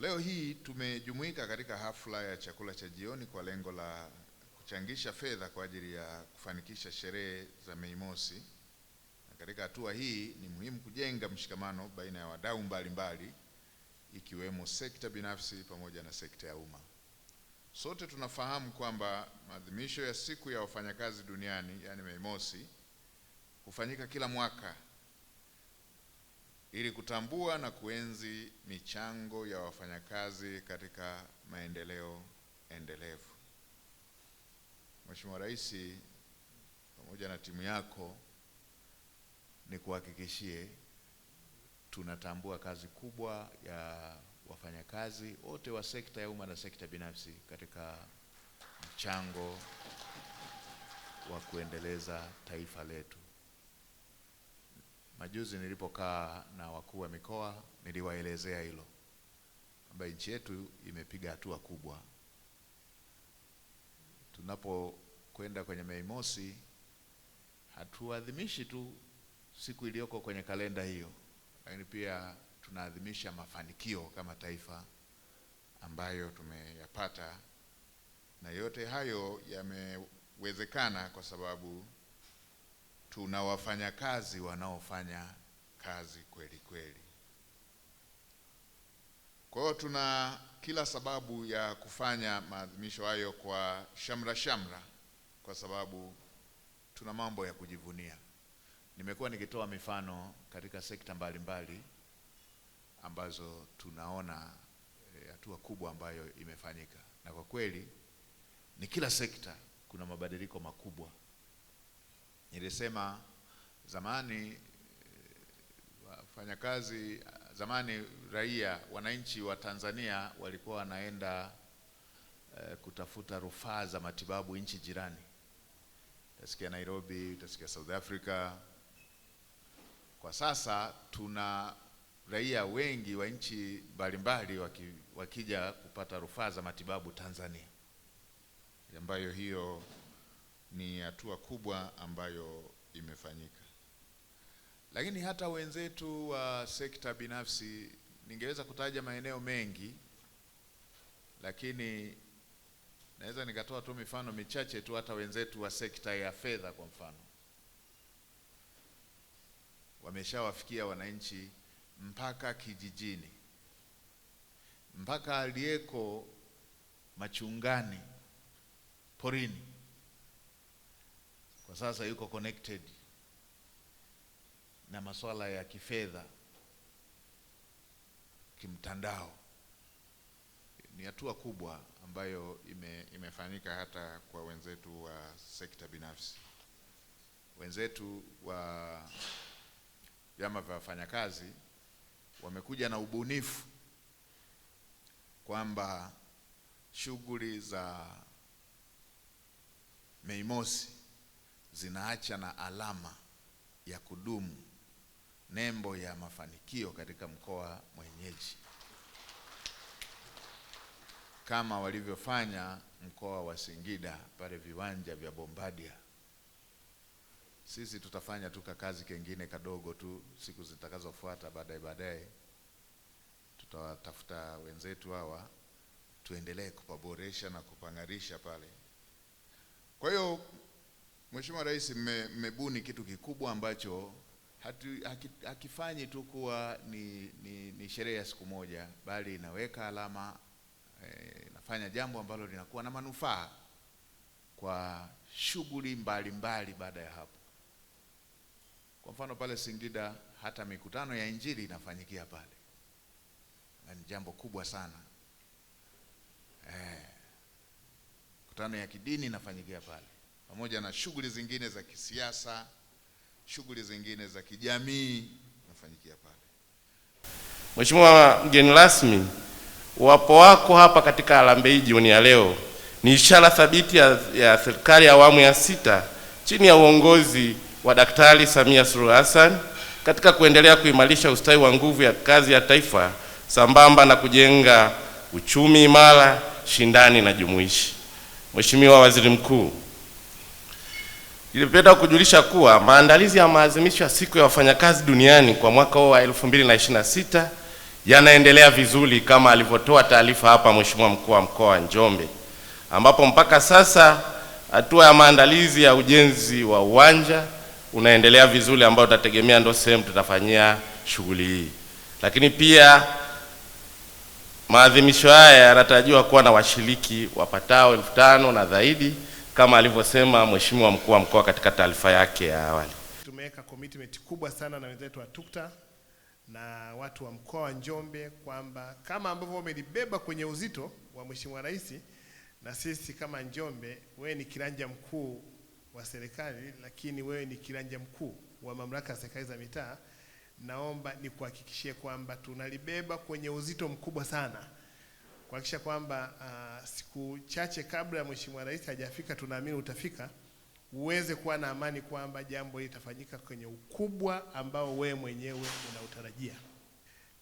Leo hii tumejumuika katika hafla ya chakula cha jioni kwa lengo la kuchangisha fedha kwa ajili ya kufanikisha sherehe za Mei Mosi. Na katika hatua hii ni muhimu kujenga mshikamano baina ya wadau mbalimbali ikiwemo sekta binafsi pamoja na sekta ya umma. Sote tunafahamu kwamba maadhimisho ya siku ya wafanyakazi duniani, yani Mei Mosi, hufanyika kila mwaka ili kutambua na kuenzi michango ya wafanyakazi katika maendeleo endelevu. Mheshimiwa Rais, pamoja na timu yako, ni kuhakikishie tunatambua kazi kubwa ya wafanyakazi wote wa sekta ya umma na sekta binafsi katika mchango wa kuendeleza taifa letu. Majuzi nilipokaa na wakuu wa mikoa niliwaelezea hilo, kwamba nchi yetu imepiga hatua kubwa. Tunapokwenda kwenye Mei Mosi, hatuadhimishi tu siku iliyoko kwenye kalenda hiyo, lakini pia tunaadhimisha mafanikio kama taifa ambayo tumeyapata, na yote hayo yamewezekana kwa sababu tuna wafanyakazi wanaofanya kazi kweli kweli. Kwa hiyo tuna kila sababu ya kufanya maadhimisho hayo kwa shamra, kwa sababu tuna mambo ya kujivunia. Nimekuwa nikitoa mifano katika sekta mbalimbali ambazo tunaona hatua kubwa ambayo imefanyika, na kwa kweli ni kila sekta kuna mabadiliko makubwa. Nilisema zamani wafanyakazi, zamani raia, wananchi wa Tanzania walikuwa wanaenda kutafuta rufaa za matibabu nchi jirani. Utasikia Nairobi, utasikia South Africa. Kwa sasa tuna raia wengi wa nchi mbalimbali wakija kupata rufaa za matibabu Tanzania, ambayo hiyo ni hatua kubwa ambayo imefanyika. Lakini hata wenzetu wa sekta binafsi, ningeweza kutaja maeneo mengi, lakini naweza nikatoa tu mifano michache tu. Hata wenzetu wa sekta ya fedha kwa mfano, wameshawafikia wananchi mpaka kijijini, mpaka aliyeko machungani, porini, kwa sasa yuko connected na masuala ya kifedha kimtandao. Ni hatua kubwa ambayo imefanyika hata kwa wenzetu wa sekta binafsi. Wenzetu wa vyama vya wafanyakazi wamekuja na ubunifu kwamba shughuli za Mei Mosi zinaacha na alama ya kudumu, nembo ya mafanikio katika mkoa mwenyeji, kama walivyofanya mkoa wa Singida pale viwanja vya Bombardier. Sisi tutafanya tu kazi kengine kadogo tu siku zitakazofuata. Baadaye tutawatafuta wenzetu hawa tuendelee kupaboresha na kupang'arisha pale. Kwa hiyo Mheshimiwa Rais, mmebuni kitu kikubwa ambacho hakifanyi tu kuwa ni sherehe ya siku moja, bali inaweka alama, inafanya jambo ambalo linakuwa na manufaa kwa shughuli mbalimbali baada ya hapo. Kwa mfano pale Singida, hata mikutano ya Injili inafanyikia pale. Ni jambo kubwa sana. Mikutano ya kidini inafanyikia pale, pamoja na shughuli zingine za kisiasa, shughuli zingine za kijamii inafanyikia pale. Mheshimiwa mgeni rasmi, uwapo wako hapa katika harambee jioni ya leo ni ishara thabiti ya serikali ya awamu ya 6 chini ya uongozi wa Daktari Samia Suluhu Hassan katika kuendelea kuimarisha ustawi wa nguvu ya kazi ya taifa sambamba na kujenga uchumi imara, shindani na jumuishi. Mheshimiwa Waziri Mkuu, nilipenda kujulisha kuwa maandalizi ya maadhimisho ya siku ya wafanyakazi duniani kwa mwaka wa 2026 yanaendelea vizuri kama alivyotoa taarifa hapa Mheshimiwa Mkuu wa Mkoa wa Njombe, ambapo mpaka sasa hatua ya maandalizi ya ujenzi wa uwanja unaendelea vizuri, ambao tutategemea ndio sehemu tutafanyia shughuli hii. Lakini pia maadhimisho haya yanatarajiwa kuwa na washiriki wapatao 5,000 na zaidi kama alivyosema Mheshimiwa Mkuu wa Mkoa katika taarifa yake ya awali. Tumeweka commitment kubwa sana na wenzetu wa TUCTA na watu wa mkoa wa Njombe kwamba kama ambavyo wamelibeba kwenye uzito wa Mheshimiwa Rais, na sisi kama Njombe, wewe ni kiranja mkuu wa serikali, lakini wewe ni kiranja mkuu wa mamlaka ya serikali za mitaa, naomba nikuhakikishie kwamba tunalibeba kwenye uzito mkubwa sana, kuhakikisha kwamba siku chache kabla ya Mheshimiwa Rais hajafika, tunaamini utafika, uweze kuwa na amani kwamba jambo hili litafanyika kwenye ukubwa ambao wewe mwenyewe unautarajia.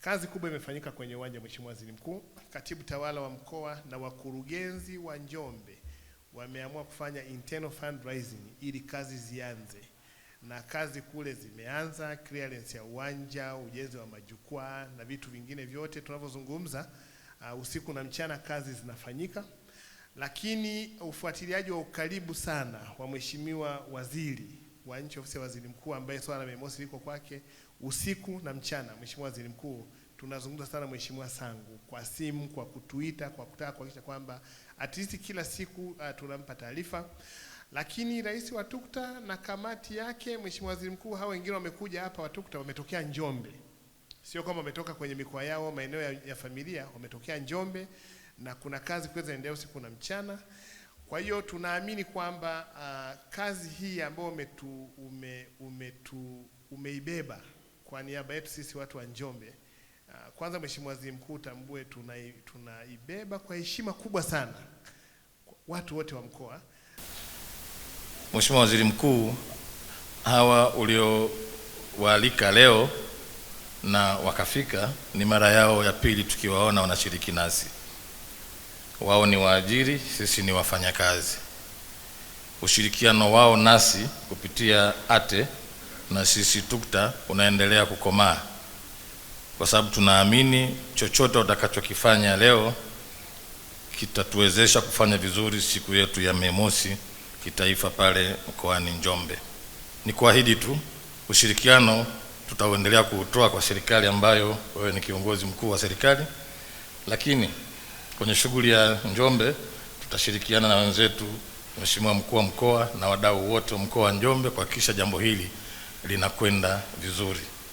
Kazi kubwa imefanyika kwenye uwanja. Mheshimiwa Waziri Mkuu, Katibu Tawala wa mkoa na wakurugenzi wa Njombe wameamua kufanya internal fundraising ili kazi zianze, na kazi kule zimeanza. Clearance ya uwanja, ujenzi wa majukwaa na vitu vingine vyote tunavyozungumza, usiku na mchana kazi zinafanyika. Lakini ufuatiliaji wa ukaribu sana wa Mheshimiwa Waziri wa Nchi, Ofisi ya Waziri Mkuu, ambaye swala la Mei Mosi liko kwake usiku na mchana. Mheshimiwa Waziri Mkuu, tunazungumza sana Mheshimiwa Sangu kwa simu, kwa kutuita, kwa kutaka kuhakikisha kwamba at least kila siku tunampa taarifa. Lakini Rais wa TUCTA na kamati yake, Mheshimiwa Waziri Mkuu, hao wengine wamekuja hapa wa TUCTA wametokea Njombe. Sio kama wametoka kwenye mikoa yao, maeneo ya familia, wametokea Njombe, na kuna kazi kweza endelea usiku na mchana. Kwa hiyo tunaamini kwamba kazi hii ambayo umeibeba kwa niaba yetu sisi watu wa Njombe, kwanza Mheshimiwa Waziri Mkuu, tambue tunaibeba kwa heshima kubwa sana watu wote wa mkoa. Mheshimiwa Waziri Mkuu, hawa uliowaalika leo na wakafika ni mara yao ya pili tukiwaona wanashiriki nasi. Wao ni waajiri, sisi ni wafanyakazi. Ushirikiano wao nasi kupitia ATE na sisi TUCTA unaendelea kukomaa, kwa sababu tunaamini chochote utakachokifanya leo kitatuwezesha kufanya vizuri siku yetu ya Mei Mosi kitaifa pale mkoani Njombe. Ni kuahidi tu ushirikiano tutaendelea kuutoa kwa serikali ambayo wewe ni kiongozi mkuu wa serikali, lakini kwenye shughuli ya Njombe tutashirikiana na wenzetu, Mheshimiwa Mkuu wa Mkoa na wadau wote wa mkoa wa Njombe kuhakikisha jambo hili linakwenda vizuri.